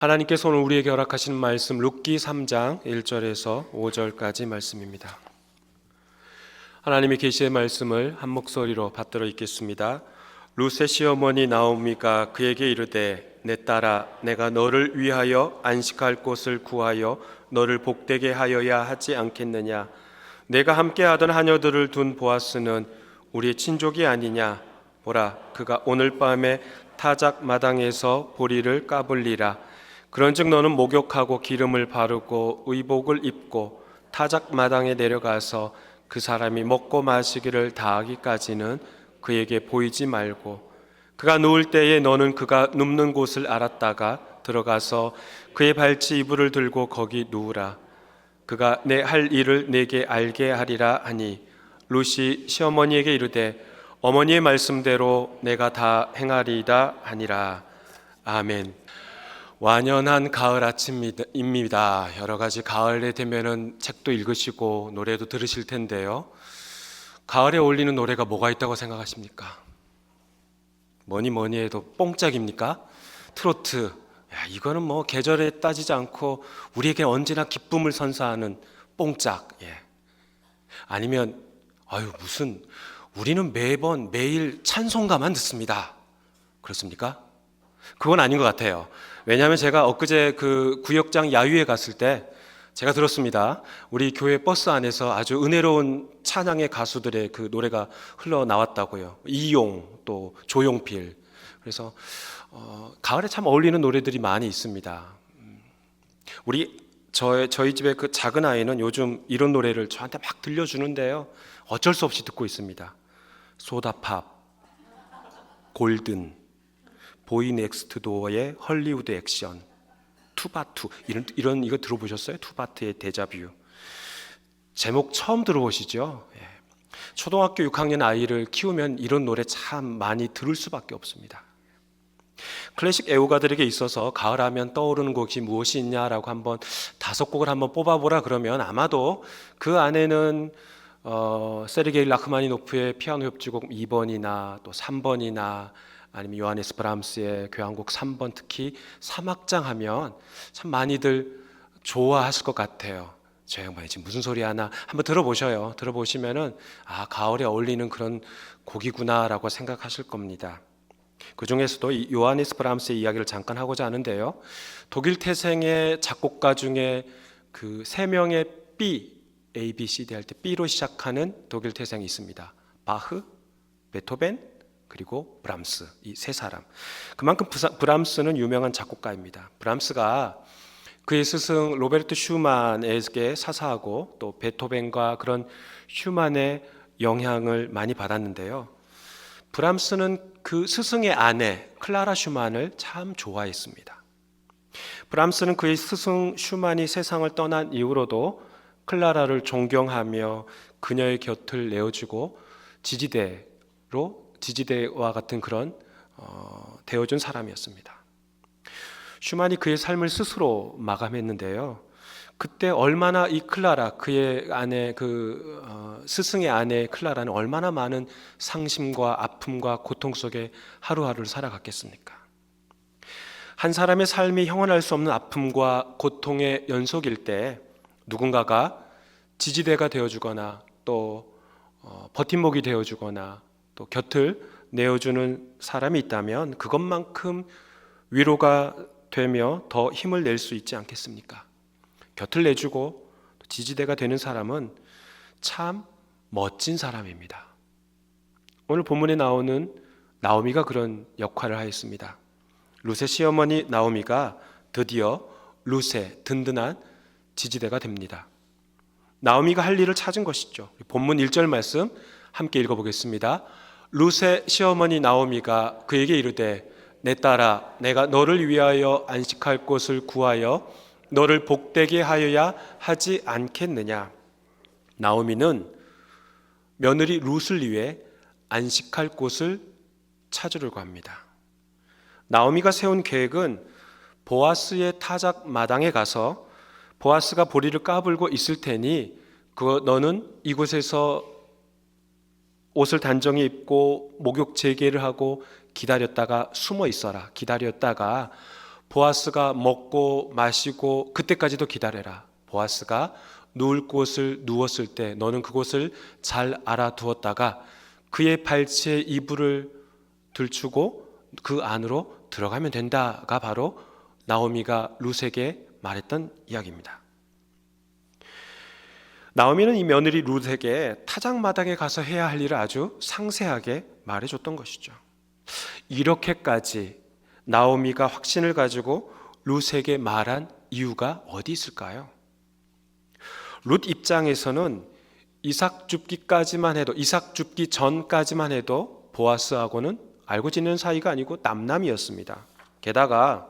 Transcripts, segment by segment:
하나님께서 오늘 우리에게 허락하신 말씀 룻기 3장 1절에서 5절까지 말씀입니다. 하나님의 계시의 말씀을 한 목소리로 받들어 읽겠습니다. 룻의 시어머니 나오미가 그에게 이르되 내 딸아 내가 너를 위하여 안식할 곳을 구하여 너를 복되게 하여야 하지 않겠느냐. 내가 함께하던 하녀들을 둔 보아스는 우리의 친족이 아니냐. 보라 그가 오늘 밤에 타작 마당에서 보리를 까불리라. 그런즉 너는 목욕하고 기름을 바르고 의복을 입고 타작 마당에 내려가서 그 사람이 먹고 마시기를 다하기까지는 그에게 보이지 말고 그가 누울 때에 너는 그가 눕는 곳을 알았다가 들어가서 그의 발치 이불을 들고 거기 누우라. 그가 내 할 일을 내게 알게 하리라 하니 룻이 시어머니에게 이르되 어머니의 말씀대로 내가 다 행하리이다 하니라. 아멘. 완연한 가을 아침입니다. 여러 가지 가을에 되면은 책도 읽으시고 노래도 들으실 텐데요. 가을에 어울리는 노래가 뭐가 있다고 생각하십니까? 뭐니 해도 뽕짝입니까? 트로트. 야, 이거는 뭐 계절에 따지지 않고 우리에게 언제나 기쁨을 선사하는 뽕짝. 예. 아니면 무슨 우리는 매일 찬송가만 듣습니다. 그렇습니까? 그건 아닌 것 같아요. 왜냐하면 제가 엊그제 그 구역장 야유회 갔을 때 제가 들었습니다. 우리 교회 버스 안에서 아주 은혜로운 찬양의 가수들의 그 노래가 흘러나왔다고요. 이용 또 조용필. 그래서 가을에 참 어울리는 노래들이 많이 있습니다. 저희 집에 그 작은 아이는 요즘 이런 노래를 저한테 막 들려주는데요. 어쩔 수 없이 듣고 있습니다. 소다팝, 골든, 보이 넥스트 도어의 헐리우드 액션, 투바투 이런 이거 들어보셨어요? 투바투의 데자뷰. 제목 처음 들어보시죠? 예. 초등학교 6학년 아이를 키우면 이런 노래 참 많이 들을 수밖에 없습니다. 클래식 애호가들에게 있어서 가을하면 떠오르는 곡이 무엇이 있냐라고 한번 5곡을 한번 뽑아보라 그러면 아마도 그 안에는 세르게이 라흐마니노프의 피아노 협주곡 2번이나 또 3번이나 아니면 요하네스 브람스의 교향곡 3번 특히 3악장 하면 참 많이들 좋아하실 것 같아요. 저 양반이 지금 무슨 소리 하나 한번 들어보셔요. 들어보시면은 가을에 어울리는 그런 곡이구나라고 생각하실 겁니다. 그 중에서도 요하네스 브람스의 이야기를 잠깐 하고자 하는데요. 독일 태생의 작곡가 중에 그 3명의 B, A, B, C, D 할 때 B로 시작하는 독일 태생이 있습니다. 바흐, 베토벤, 그리고 브람스, 이 3사람. 그만큼 브람스는 유명한 작곡가입니다. 브람스가 그의 스승 로베르트 슈만에게 사사하고 또 베토벤과 그런 슈만의 영향을 많이 받았는데요. 브람스는 그 스승의 아내 클라라 슈만을 참 좋아했습니다. 브람스는 그의 스승 슈만이 세상을 떠난 이후로도 클라라를 존경하며 그녀의 곁을 내어주고 지지대와 같은 그런 되어준 사람이었습니다. 슈만이 그의 삶을 스스로 마감했는데요. 그때 얼마나 이 클라라, 그의 아내, 스승의 아내 클라라는 얼마나 많은 상심과 아픔과 고통 속에 하루하루를 살아갔겠습니까? 한 사람의 삶이 형언할 수 없는 아픔과 고통의 연속일 때 누군가가 지지대가 되어주거나 또 버팀목이 되어주거나 또 곁을 내어주는 사람이 있다면 그것만큼 위로가 되며 더 힘을 낼 수 있지 않겠습니까? 곁을 내주고 지지대가 되는 사람은 참 멋진 사람입니다. 오늘 본문에 나오는 나오미가 그런 역할을 하였습니다. 룻의 시어머니 나오미가 드디어 룻의 든든한 지지대가 됩니다. 나오미가 할 일을 찾은 것이죠. 본문 1절 말씀 함께 읽어보겠습니다. 룻의 시어머니 나오미가 그에게 이르되 내 딸아 내가 너를 위하여 안식할 곳을 구하여 너를 복되게 하여야 하지 않겠느냐. 나오미는 며느리 룻을 위해 안식할 곳을 찾으려고 합니다. 나오미가 세운 계획은 보아스의 타작 마당에 가서 보아스가 보리를 까불고 있을 테니 너는 이곳에서 옷을 단정히 입고 목욕 재개를 하고 기다렸다가 숨어 있어라. 기다렸다가 보아스가 먹고 마시고 그때까지도 기다려라. 보아스가 누울 곳을 누웠을 때 너는 그곳을 잘 알아두었다가 그의 발치에 이불을 들추고 그 안으로 들어가면 된다가 바로 나오미가 룻에게 말했던 이야기입니다. 나오미는 이 며느리 룻에게 타작마당에 가서 해야 할 일을 아주 상세하게 말해줬던 것이죠. 이렇게까지 나오미가 확신을 가지고 룻에게 말한 이유가 어디 있을까요? 룻 입장에서는 이삭 줍기 전까지만 해도 보아스하고는 알고 지내는 사이가 아니고 남남이었습니다. 게다가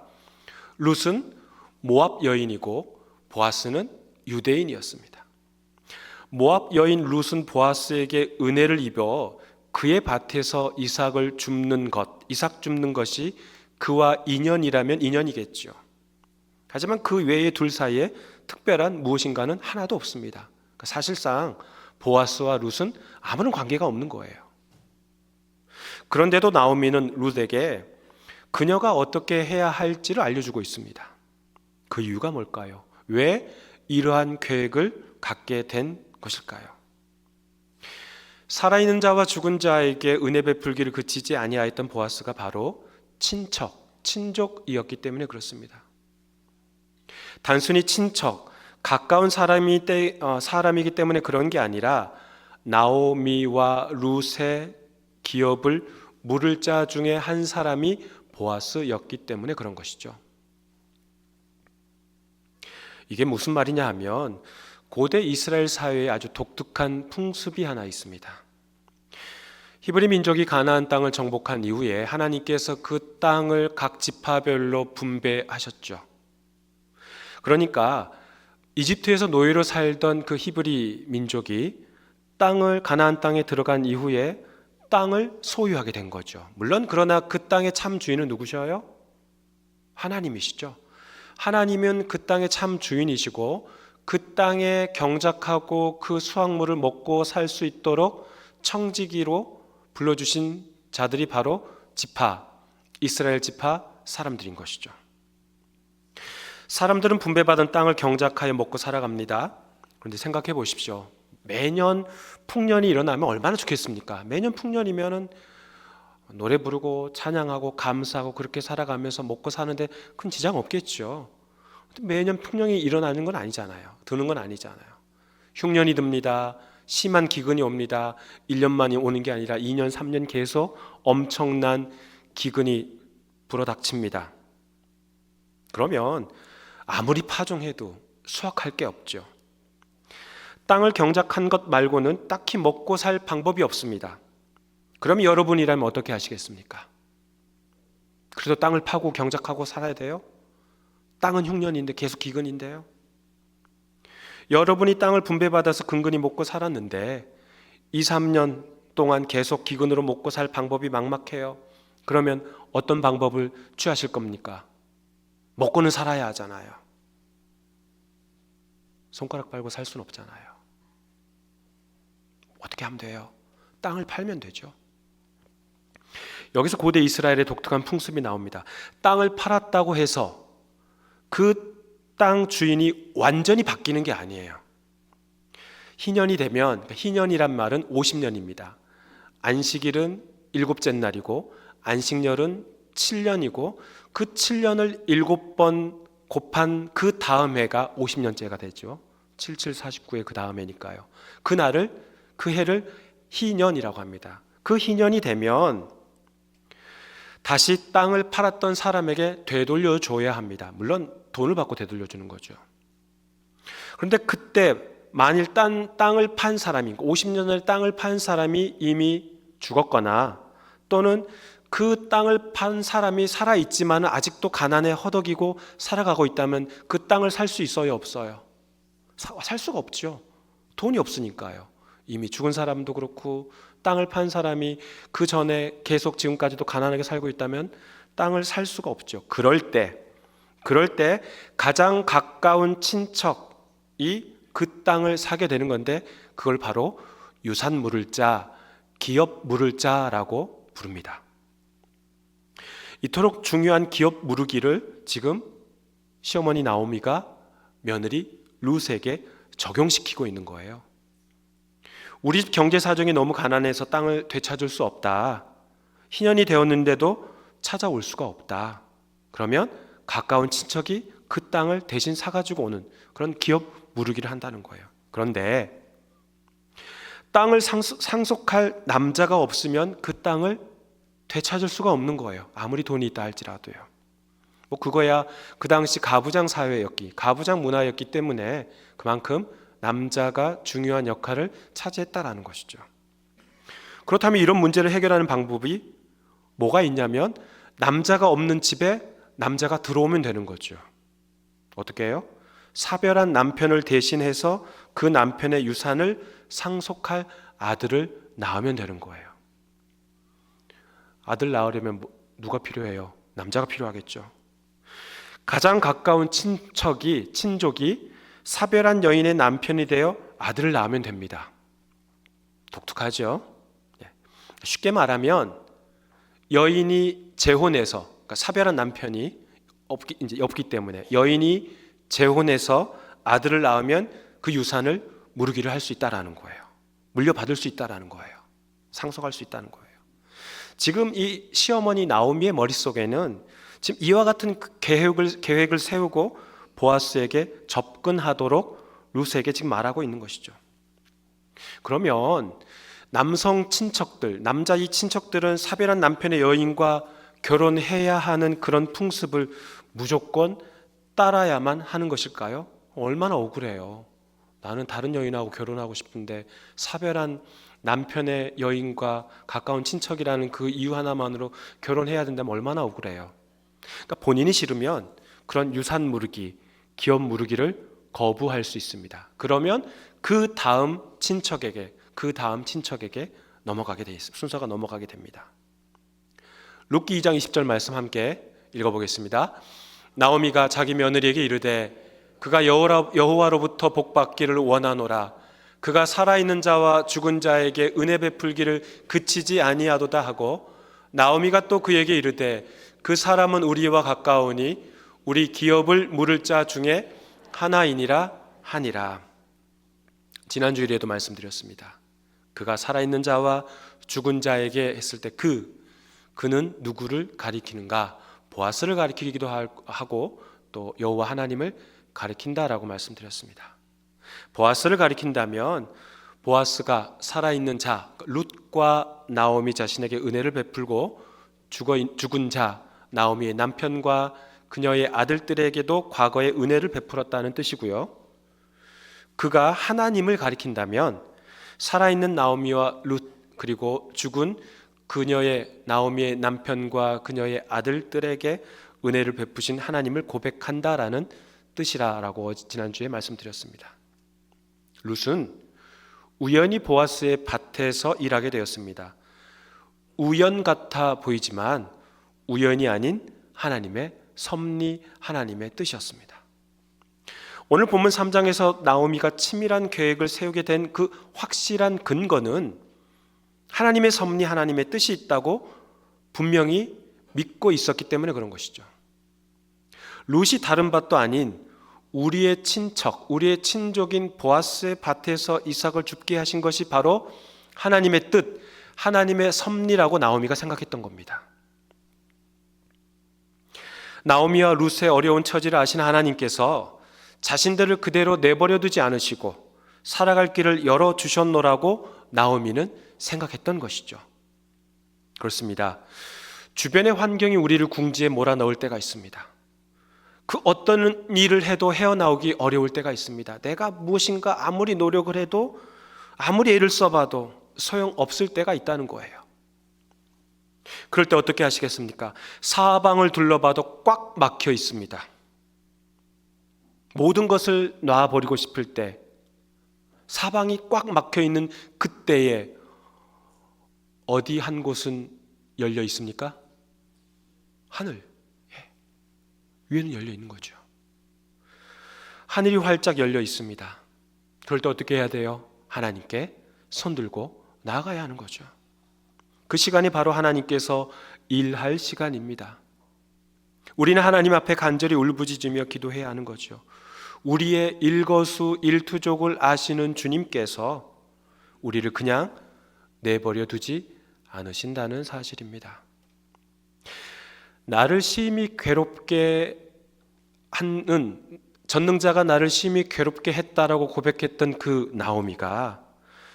룻은 모압 여인이고 보아스는 유대인이었습니다. 모압 여인 룻은 보아스에게 은혜를 입어 그의 밭에서 이삭 줍는 것이 그와 인연이라면 인연이겠죠. 하지만 그 외의 둘 사이에 특별한 무엇인가는 하나도 없습니다. 사실상 보아스와 룻은 아무런 관계가 없는 거예요. 그런데도 나오미는 룻에게 그녀가 어떻게 해야 할지를 알려주고 있습니다. 그 이유가 뭘까요? 왜 이러한 계획을 갖게 된 것일까요? 살아있는 자와 죽은 자에게 은혜 베풀기를 그치지 아니하였던 보아스가 바로 친족이었기 때문에 그렇습니다. 단순히 친척, 가까운 사람이기 때문에 그런 게 아니라 나오미와 룻의 기업을 물을 자 중에 한 사람이 보아스였기 때문에 그런 것이죠. 이게 무슨 말이냐 하면 고대 이스라엘 사회에 아주 독특한 풍습이 하나 있습니다. 히브리 민족이 가나안 땅을 정복한 이후에 하나님께서 그 땅을 각 지파별로 분배하셨죠. 그러니까 이집트에서 노예로 살던 그 히브리 민족이 가나안 땅에 들어간 이후에 땅을 소유하게 된 거죠. 물론 그러나 그 땅의 참 주인은 누구셔요? 하나님이시죠. 하나님은 그 땅의 참 주인이시고 그 땅에 경작하고 그 수확물을 먹고 살 수 있도록 청지기로 불러주신 자들이 바로 이스라엘 지파 사람들인 것이죠. 사람들은 분배받은 땅을 경작하여 먹고 살아갑니다. 그런데 생각해 보십시오. 매년 풍년이 일어나면 얼마나 좋겠습니까? 매년 풍년이면은 노래 부르고 찬양하고 감사하고 그렇게 살아가면서 먹고 사는데 큰 지장 없겠죠. 매년 풍년이 일어나는 건 아니잖아요. 드는 건 아니잖아요. 흉년이 듭니다. 심한 기근이 옵니다. 1년만이 오는 게 아니라 2년, 3년 계속 엄청난 기근이 불어닥칩니다. 그러면 아무리 파종해도 수확할 게 없죠. 땅을 경작한 것 말고는 딱히 먹고 살 방법이 없습니다. 그럼 여러분이라면 어떻게 하시겠습니까? 그래도 땅을 파고 경작하고 살아야 돼요? 땅은 흉년인데 계속 기근인데요. 여러분이 땅을 분배받아서 근근히 먹고 살았는데 2, 3년 동안 계속 기근으로 먹고 살 방법이 막막해요. 그러면 어떤 방법을 취하실 겁니까? 먹고는 살아야 하잖아요. 손가락 빨고 살 수는 없잖아요. 어떻게 하면 돼요? 땅을 팔면 되죠. 여기서 고대 이스라엘의 독특한 풍습이 나옵니다. 땅을 팔았다고 해서 그 땅 주인이 완전히 바뀌는 게 아니에요. 희년이 되면, 희년이란 말은 50년입니다. 안식일은 7째 날이고 안식년은 7년이고 그 7년을 7번 곱한 그 다음 해가 50년째가 되죠. 77, 49의 그 다음 해니까요. 그 해를 희년이라고 합니다. 그 희년이 되면 다시 땅을 팔았던 사람에게 되돌려줘야 합니다. 물론 돈을 받고 되돌려주는 거죠. 그런데 그때 만일 땅을 판 사람이 50년을 땅을 판 사람이 이미 죽었거나 또는 그 땅을 판 사람이 살아있지만 아직도 가난에 허덕이고 살아가고 있다면 그 땅을 살 수 있어요, 없어요? 살 수가 없죠. 돈이 없으니까요. 이미 죽은 사람도 그렇고 땅을 판 사람이 그 전에 계속 지금까지도 가난하게 살고 있다면 땅을 살 수가 없죠. 그럴 때 가장 가까운 친척이 그 땅을 사게 되는 건데 그걸 바로 유산 물을 자, 기업 물을 자라고 부릅니다. 이토록 중요한 기업 무르기를 지금 시어머니 나오미가 며느리 룻에게 적용시키고 있는 거예요. 우리 집 경제 사정이 너무 가난해서 땅을 되찾을 수 없다. 희년이 되었는데도 찾아올 수가 없다. 그러면 가까운 친척이 그 땅을 대신 사가지고 오는 그런 기업 무르기를 한다는 거예요. 그런데 땅을 상속할 남자가 없으면 그 땅을 되찾을 수가 없는 거예요. 아무리 돈이 있다 할지라도요. 그거야 그 당시 가부장 사회였기, 가부장 문화였기 때문에 그만큼 남자가 중요한 역할을 차지했다라는 것이죠. 그렇다면 이런 문제를 해결하는 방법이 뭐가 있냐면 남자가 없는 집에 남자가 들어오면 되는 거죠. 어떻게 해요? 사별한 남편을 대신해서 그 남편의 유산을 상속할 아들을 낳으면 되는 거예요. 아들 낳으려면 누가 필요해요? 남자가 필요하겠죠. 가장 가까운 친족이 사별한 여인의 남편이 되어 아들을 낳으면 됩니다. 독특하죠? 쉽게 말하면 여인이 재혼해서, 그러니까 사별한 남편이 없기 때문에 여인이 재혼해서 아들을 낳으면 그 유산을 무르기를 할 수 있다라는 거예요. 물려받을 수 있다라는 거예요. 상속할 수 있다는 거예요. 지금 이 시어머니 나오미의 머릿속에는 지금 이와 같은 계획을 세우고 보아스에게 접근하도록 룻에게 지금 말하고 있는 것이죠. 그러면 남성 친척들, 남자 이 친척들은 사별한 남편의 여인과 결혼해야 하는 그런 풍습을 무조건 따라야만 하는 것일까요? 얼마나 억울해요. 나는 다른 여인하고 결혼하고 싶은데 사별한 남편의 여인과 가까운 친척이라는 그 이유 하나만으로 결혼해야 된다면 얼마나 억울해요. 그러니까 본인이 싫으면 그런 유산 무르기, 기업 무르기를 거부할 수 있습니다. 그러면 그 다음 친척에게 넘어가게 돼 있습니다. 순서가 넘어가게 됩니다. 룻기 2장 20절 말씀 함께 읽어보겠습니다. 나오미가 자기 며느리에게 이르되 그가 여호와로부터 복받기를 원하노라. 그가 살아있는 자와 죽은 자에게 은혜 베풀기를 그치지 아니하도다 하고 나오미가 또 그에게 이르되 그 사람은 우리와 가까우니 우리 기업을 물을 자 중에 하나이니라 하니라. 지난주일에도 말씀드렸습니다. 그가 살아있는 자와 죽은 자에게 했을 때 그는 누구를 가리키는가? 보아스를 가리키기도 하고 또 여호와 하나님을 가리킨다라고 말씀드렸습니다. 보아스를 가리킨다면 보아스가 살아있는 자 룻과 나오미 자신에게 은혜를 베풀고 죽은 자 나오미의 남편과 그녀의 아들들에게도 과거에 은혜를 베풀었다는 뜻이고요. 그가 하나님을 가리킨다면 살아있는 나오미와 룻 그리고 죽은 그녀의 나오미의 남편과 그녀의 아들들에게 은혜를 베푸신 하나님을 고백한다라는 뜻이라고 지난주에 말씀드렸습니다. 룻은 우연히 보아스의 밭에서 일하게 되었습니다. 우연 같아 보이지만 우연이 아닌 하나님의 섭리, 하나님의 뜻이었습니다. 오늘 본문 3장에서 나오미가 치밀한 계획을 세우게 된 그 확실한 근거는 하나님의 섭리, 하나님의 뜻이 있다고 분명히 믿고 있었기 때문에 그런 것이죠. 룻이 다른 밭도 아닌 우리의 친척, 우리의 친족인 보아스의 밭에서 이삭을 죽게 하신 것이 바로 하나님의 뜻, 하나님의 섭리라고 나오미가 생각했던 겁니다. 나오미와 룻의 어려운 처지를 아신 하나님께서 자신들을 그대로 내버려두지 않으시고 살아갈 길을 열어주셨노라고 나오미는 생각했던 것이죠. 그렇습니다. 주변의 환경이 우리를 궁지에 몰아넣을 때가 있습니다. 그 어떤 일을 해도 헤어나오기 어려울 때가 있습니다. 내가 무엇인가 아무리 노력을 해도 아무리 애를 써봐도 소용없을 때가 있다는 거예요. 그럴 때 어떻게 하시겠습니까? 사방을 둘러봐도 꽉 막혀 있습니다. 모든 것을 놔버리고 싶을 때 사방이 꽉 막혀 있는 그때에 어디 한 곳은 열려 있습니까? 하늘. 위에는 열려 있는 거죠. 하늘이 활짝 열려 있습니다. 그럴 때 어떻게 해야 돼요? 하나님께 손들고 나아가야 하는 거죠. 그 시간이 바로 하나님께서 일할 시간입니다. 우리는 하나님 앞에 간절히 울부짖으며 기도해야 하는 거죠. 우리의 일거수일투족을 아시는 주님께서 우리를 그냥 내버려 두지 않으신다는 사실입니다. 나를 심히 괴롭게 하는, 전능자가 나를 심히 괴롭게 했다라고 고백했던 그 나오미가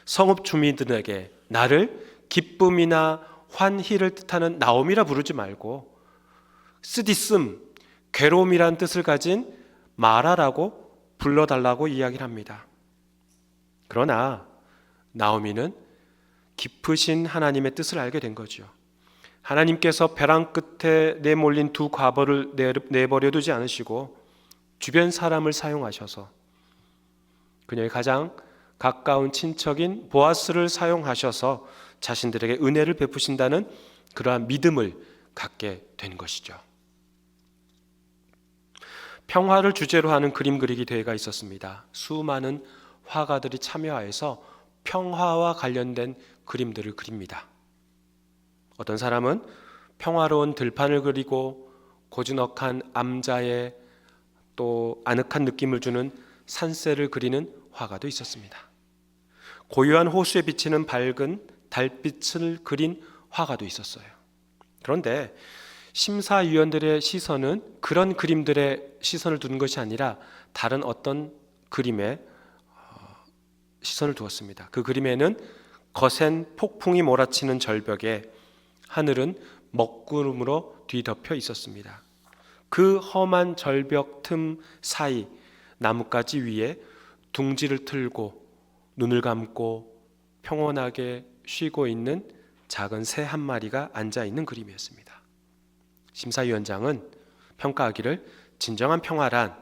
성읍 주민들에게 나를 기쁨이나 환희를 뜻하는 나오미라 부르지 말고 쓰디씀, 괴로움이란 뜻을 가진 마라라고 불러달라고 이야기를 합니다. 그러나 나오미는 깊으신 하나님의 뜻을 알게 된 거죠. 하나님께서 벼랑 끝에 내몰린 두 과부를 내버려 두지 않으시고 주변 사람을 사용하셔서 그녀의 가장 가까운 친척인 보아스를 사용하셔서 자신들에게 은혜를 베푸신다는 그러한 믿음을 갖게 된 것이죠. 평화를 주제로 하는 그림 그리기 대회가 있었습니다. 수많은 화가들이 참여하여서 평화와 관련된 그림들을 그립니다. 어떤 사람은 평화로운 들판을 그리고 고즈넉한 암자에 또 아늑한 느낌을 주는 산새를 그리는 화가도 있었습니다. 고요한 호수에 비치는 밝은 달빛을 그린 화가도 있었어요. 그런데 심사위원들의 시선은 그런 그림들의 시선을 두는 것이 아니라 다른 어떤 그림에 시선을 두었습니다. 그 그림에는 거센 폭풍이 몰아치는 절벽에 하늘은 먹구름으로 뒤덮여 있었습니다. 그 험한 절벽 틈 사이 나뭇가지 위에 둥지를 틀고 눈을 감고 평온하게 쉬고 있는 작은 새 한 마리가 앉아 있는 그림이었습니다. 심사위원장은 평가하기를 진정한 평화란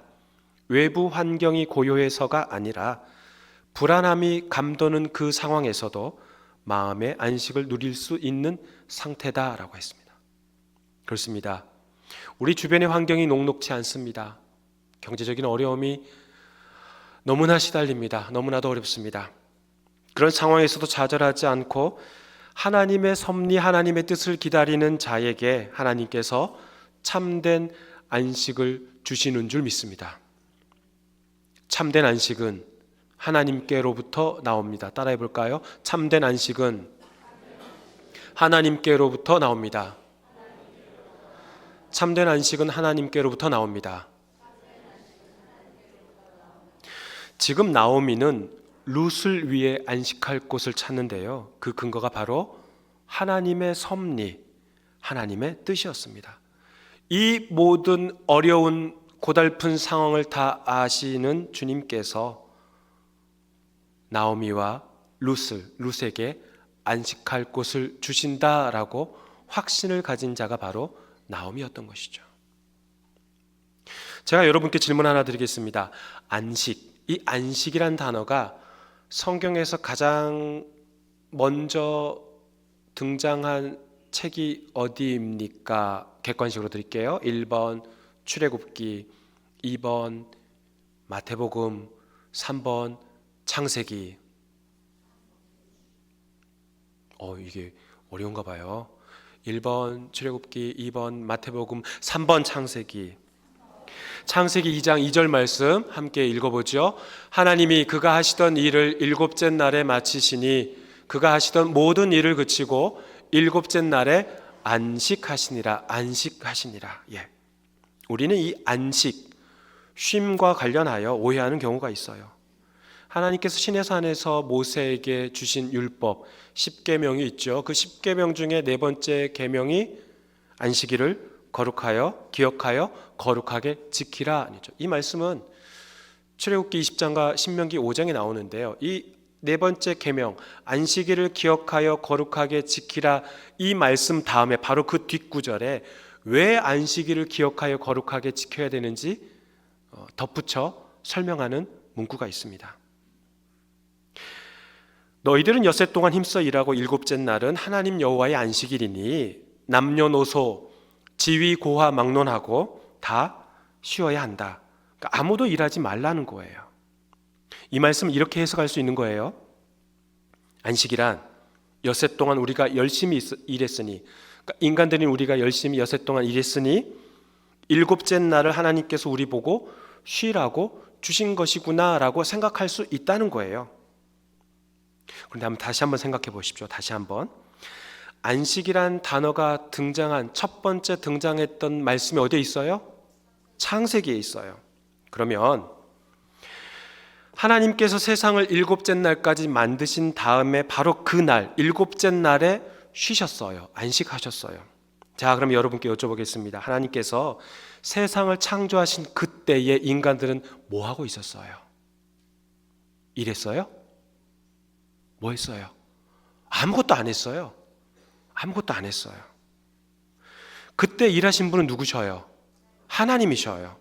외부 환경이 고요해서가 아니라 불안함이 감도는 그 상황에서도 마음의 안식을 누릴 수 있는 상태다라고 했습니다. 그렇습니다. 우리 주변의 환경이 녹록지 않습니다. 경제적인 어려움이 너무나 시달립니다. 너무나도 어렵습니다. 그런 상황에서도 좌절하지 않고 하나님의 섭리, 하나님의 뜻을 기다리는 자에게 하나님께서 참된 안식을 주시는 줄 믿습니다. 참된 안식은 하나님께로부터 나옵니다. 따라해 볼까요? 참된 안식은 하나님께로부터 나옵니다. 참된 안식은 하나님께로부터 나옵니다. 지금 나오미는 룻을 위해 안식할 곳을 찾는데요. 그 근거가 바로 하나님의 섭리, 하나님의 뜻이었습니다. 이 모든 어려운 고달픈 상황을 다 아시는 주님께서 나오미와 룻에게 안식할 곳을 주신다라고 확신을 가진 자가 바로 나오미였던 것이죠. 제가 여러분께 질문 하나 드리겠습니다. 안식, 이 안식이란 단어가 성경에서 가장 먼저 등장한 책이 어디입니까? 객관식으로 드릴게요. 1번 출애굽기, 2번 마태복음, 3번 창세기. 이게 어려운가 봐요. 1번 출애굽기, 2번 마태복음, 3번 창세기. 창세기 2장 2절 말씀 함께 읽어보죠. 하나님이 그가 하시던 일을 일곱째 날에 마치시니 그가 하시던 모든 일을 그치고 일곱째 날에 안식하시니라. 안식하시니라. 우리는 이 안식, 쉼과 관련하여 오해하는 경우가 있어요. 하나님께서 시내산에서 모세에게 주신 율법 10계명이 있죠. 그 10계명 중에 네 번째 계명이 안식일을 거룩하여 기억하여 거룩하게 지키라. 이 말씀은 출애굽기 20장과 신명기 5장에 나오는데요. 이 네 번째 계명 안식일을 기억하여 거룩하게 지키라, 이 말씀 다음에 바로 그 뒷구절에 왜 안식일을 기억하여 거룩하게 지켜야 되는지 덧붙여 설명하는 문구가 있습니다. 너희들은 엿새 동안 힘써 일하고 일곱째 날은 하나님 여호와의 안식일이니 남녀노소 지위 고하 막론하고 다 쉬어야 한다. 그러니까 아무도 일하지 말라는 거예요. 이 말씀을 이렇게 해석할 수 있는 거예요. 안식이란 엿새 동안 우리가 열심히 일했으니, 그러니까 인간들인 우리가 열심히 엿새 동안 일했으니 일곱째 날을 하나님께서 우리 보고 쉬라고 주신 것이구나라고 생각할 수 있다는 거예요. 그런데 다시 한번 생각해 보십시오. 다시 한번. 안식이란 단어가 등장한 첫 번째 등장했던 말씀이 어디에 있어요? 창세기에 있어요. 그러면 하나님께서 세상을 일곱째 날까지 만드신 다음에 바로 그 날, 일곱째 날에 쉬셨어요. 안식하셨어요. 자, 그럼 여러분께 여쭤보겠습니다. 하나님께서 세상을 창조하신 그때의 인간들은 뭐 하고 있었어요? 일했어요? 뭐 했어요? 아무것도 안 했어요. 아무것도 안 했어요. 그때 일하신 분은 누구셔요? 하나님이셔요.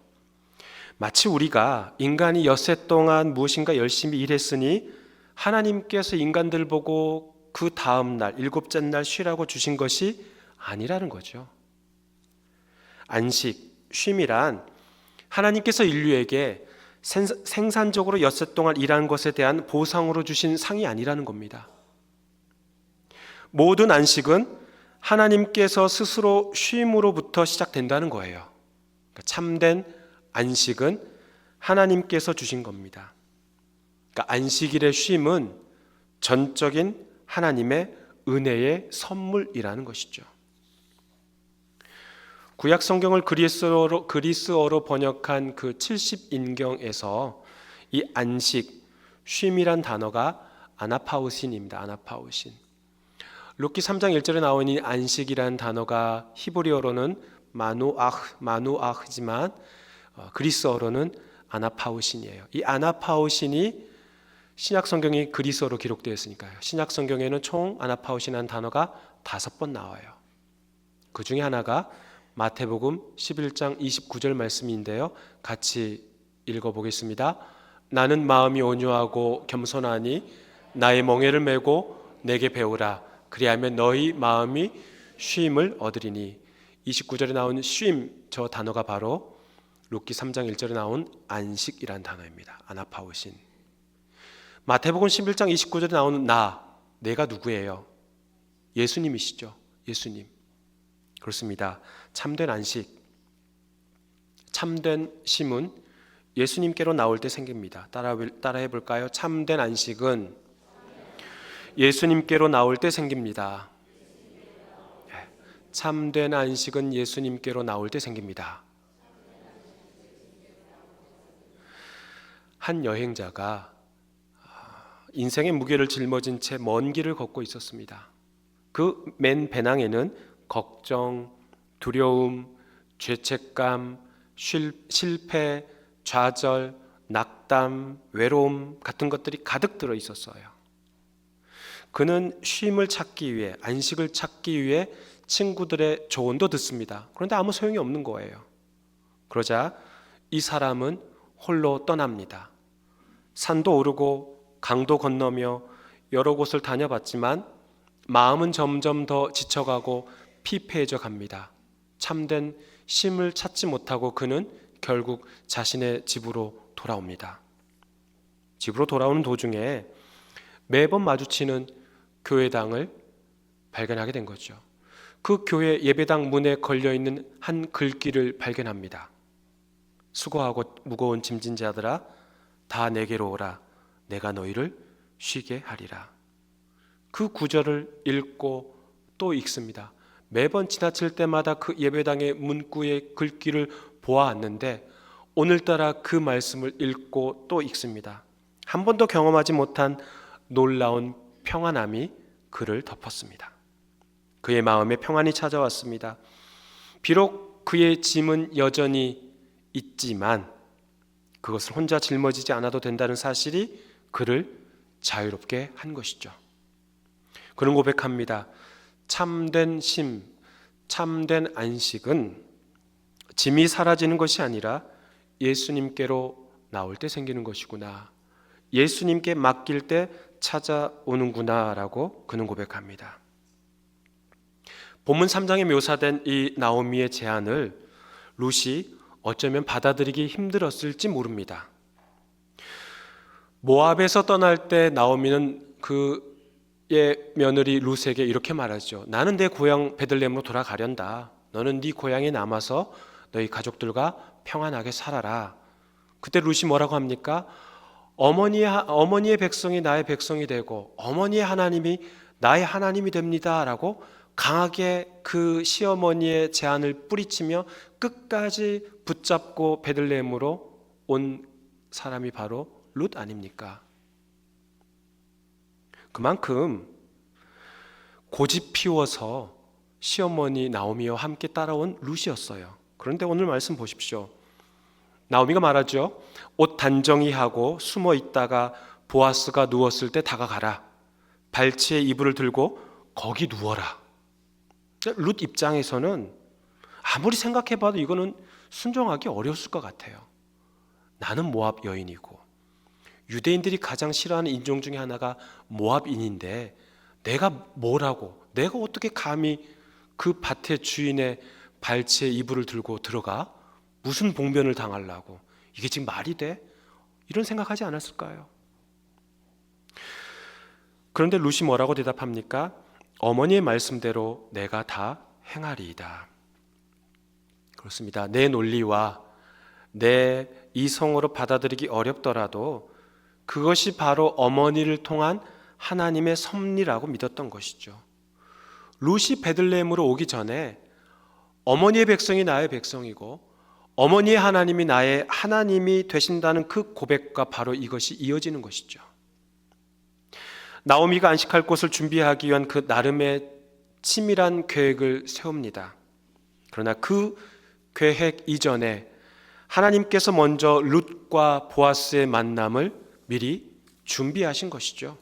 마치 우리가 인간이 엿새 동안 무엇인가 열심히 일했으니 하나님께서 인간들 보고 그 다음 날, 일곱째 날 쉬라고 주신 것이 아니라는 거죠. 안식, 쉼이란 하나님께서 인류에게 생산적으로 엿새 동안 일한 것에 대한 보상으로 주신 상이 아니라는 겁니다. 모든 안식은 하나님께서 스스로 쉼으로부터 시작된다는 거예요. 그러니까 참된 안식은 하나님께서 주신 겁니다. 그러니까 안식일의 쉼은 전적인 하나님의 은혜의 선물이라는 것이죠. 구약 성경을 그리스어로 번역한 그 70인경에서 이 안식, 쉼이란 단어가 아나파우신입니다. 아나파우신. 룻기 3장 1절에 나온 이 안식이라는 단어가 히브리어로는 마누아흐지만 그리스어로는 아나파우신이에요. 이 아나파우신이 신약 성경이 그리스어로 기록되어 있으니까요. 신약 성경에는 총 아나파우신이라는 단어가 5번 나와요. 그 중에 하나가 마태복음 11장 29절 말씀인데요. 같이 읽어보겠습니다. 나는 마음이 온유하고 겸손하니 나의 멍에를 메고 내게 배우라. 그리하면 너희 마음이 쉼을 얻으리니. 29절에 나온 쉼, 저 단어가 바로 룻기 3장 1절에 나온 안식이란 단어입니다. 아나파우신. 마태복음 11장 29절에 나오는 내가 누구예요? 예수님이시죠. 예수님. 그렇습니다. 참된 안식, 참된 쉼은 예수님께로 나올 때 생깁니다. 따라해 볼까요? 참된 안식은 예수님께로 나올 때 생깁니다. 참된 안식은 예수님께로 나올 때 생깁니다. 한 여행자가 인생의 무게를 짊어진 채 먼 길을 걷고 있었습니다. 그 맨 배낭에는 걱정, 두려움, 죄책감, 실패, 좌절, 낙담, 외로움 같은 것들이 가득 들어 있었어요. 그는 쉼을 찾기 위해, 안식을 찾기 위해 친구들의 조언도 듣습니다. 그런데 아무 소용이 없는 거예요. 그러자 이 사람은 홀로 떠납니다. 산도 오르고 강도 건너며 여러 곳을 다녀봤지만 마음은 점점 더 지쳐가고 피폐해져 갑니다. 참된 쉼을 찾지 못하고 그는 결국 자신의 집으로 돌아옵니다. 집으로 돌아오는 도중에 매번 마주치는 교회당을 발견하게 된 거죠. 그 교회 예배당 문에 걸려있는 한 글귀를 발견합니다. 수고하고 무거운 짐진 자들아 다 내게로 오라. 내가 너희를 쉬게 하리라. 그 구절을 읽고 또 읽습니다. 매번 지나칠 때마다 그 예배당의 문구의 글귀를 보아왔는데 오늘따라 그 말씀을 읽고 또 읽습니다. 한 번도 경험하지 못한 놀라운 평안함이 그를 덮었습니다. 그의 마음에 평안이 찾아왔습니다. 비록 그의 짐은 여전히 있지만 그것을 혼자 짊어지지 않아도 된다는 사실이 그를 자유롭게 한 것이죠. 그는 고백합니다. 참된 쉼, 참된 안식은 짐이 사라지는 것이 아니라 예수님께로 나올 때 생기는 것이구나. 예수님께 맡길 때 찾아오는구나 라고 그는 고백합니다. 본문 3장에 묘사된 이 나오미의 제안을 룻이 어쩌면 받아들이기 힘들었을지 모릅니다. 모압에서 떠날 때 나오미는 그의 며느리 룻에게 이렇게 말하죠. 나는 내 고향 베들레헴으로 돌아가련다. 너는 네 고향에 남아서 너희 가족들과 평안하게 살아라. 그때 룻이 뭐라고 합니까? 어머니의 백성이 나의 백성이 되고 어머니의 하나님이 나의 하나님이 됩니다 라고 강하게 그 시어머니의 제안을 뿌리치며 끝까지 붙잡고 베들레헴으로 온 사람이 바로 룻 아닙니까? 그만큼 고집 피워서 시어머니 나오미와 함께 따라온 룻이었어요. 그런데 오늘 말씀 보십시오. 나오미가 말하죠. 옷 단정히 하고 숨어 있다가 보아스가 누웠을 때 다가가라. 발치에 이불을 들고 거기 누워라. 룻 입장에서는 아무리 생각해봐도 이거는 순종하기 어려웠을 것 같아요. 나는 모압 여인이고 유대인들이 가장 싫어하는 인종 중에 하나가 모압인인데 내가 뭐라고, 내가 어떻게 감히 그 밭의 주인의 발치에 이불을 들고 들어가? 무슨 봉변을 당하려고? 이게 지금 말이 돼? 이런 생각하지 않았을까요? 그런데 룻이 뭐라고 대답합니까? 어머니의 말씀대로 내가 다 행하리이다. 그렇습니다. 내 논리와 내 이성으로 받아들이기 어렵더라도 그것이 바로 어머니를 통한 하나님의 섭리라고 믿었던 것이죠. 룻이 베들레헴으로 오기 전에 어머니의 백성이 나의 백성이고 어머니의 하나님이 나의 하나님이 되신다는 그 고백과 바로 이것이 이어지는 것이죠. 나오미가 안식할 곳을 준비하기 위한 그 나름의 치밀한 계획을 세웁니다. 그러나 그 계획 이전에 하나님께서 먼저 룻과 보아스의 만남을 미리 준비하신 것이죠.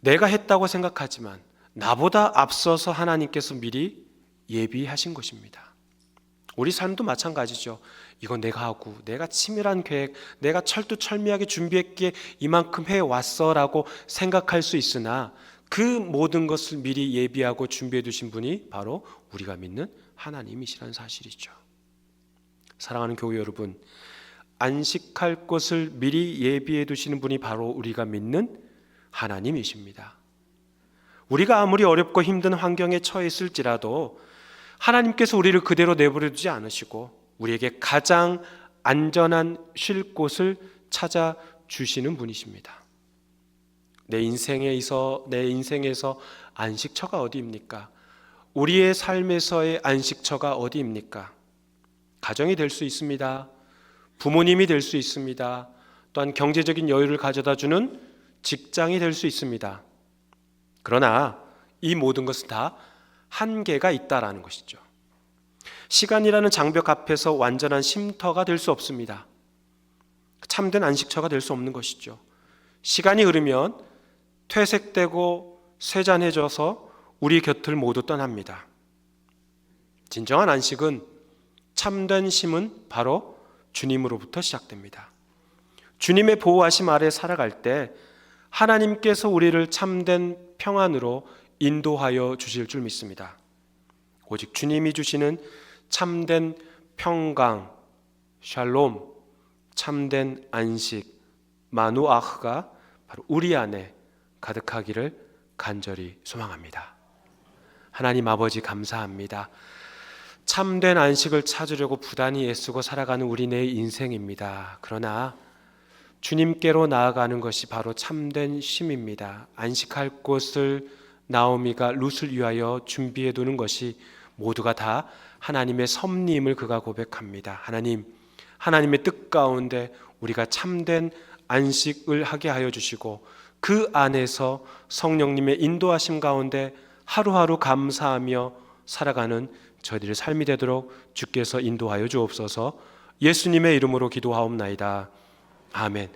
내가 했다고 생각하지만 나보다 앞서서 하나님께서 미리 예비하신 것입니다. 우리 삶도 마찬가지죠. 이건 내가 하고 내가 치밀한 계획, 내가 철두철미하게 준비했기에 이만큼 해왔어라고 생각할 수 있으나 그 모든 것을 미리 예비하고 준비해 두신 분이 바로 우리가 믿는 하나님이시라는 사실이죠. 사랑하는 교회 여러분, 안식할 곳을 미리 예비해 두시는 분이 바로 우리가 믿는 하나님이십니다. 우리가 아무리 어렵고 힘든 환경에 처해 있을지라도 하나님께서 우리를 그대로 내버려 두지 않으시고 우리에게 가장 안전한 쉴 곳을 찾아주시는 분이십니다. 내 인생에서 안식처가 어디입니까? 우리의 삶에서의 안식처가 어디입니까? 가정이 될 수 있습니다. 부모님이 될 수 있습니다. 또한 경제적인 여유를 가져다주는 직장이 될 수 있습니다. 그러나 이 모든 것은 다 한계가 있다라는 것이죠. 시간이라는 장벽 앞에서 완전한 쉼터가 될 수 없습니다. 참된 안식처가 될 수 없는 것이죠. 시간이 흐르면 퇴색되고 쇠잔해져서 우리 곁을 모두 떠납니다. 진정한 안식은, 참된 쉼은 바로 주님으로부터 시작됩니다. 주님의 보호하심 아래 살아갈 때 하나님께서 우리를 참된 평안으로 인도하여 주실 줄 믿습니다. 오직 주님이 주시는 참된 평강, 샬롬, 참된 안식, 마누아흐가 바로 우리 안에 가득하기를 간절히 소망합니다. 하나님 아버지 감사합니다. 참된 안식을 찾으려고 부단히 애쓰고 살아가는 우리네의 인생입니다. 그러나 주님께로 나아가는 것이 바로 참된 쉼입니다. 안식할 곳을 나오미가 룻을 위하여 준비해 두는 것이 모두가 다 하나님의 섭리임을 그가 고백합니다. 하나님, 하나님의 뜻 가운데 우리가 참된 안식을 하게 하여 주시고 그 안에서 성령님의 인도하심 가운데 하루하루 감사하며 살아가는 저희들의 삶이 되도록 주께서 인도하여 주옵소서. 예수님의 이름으로 기도하옵나이다. 아멘.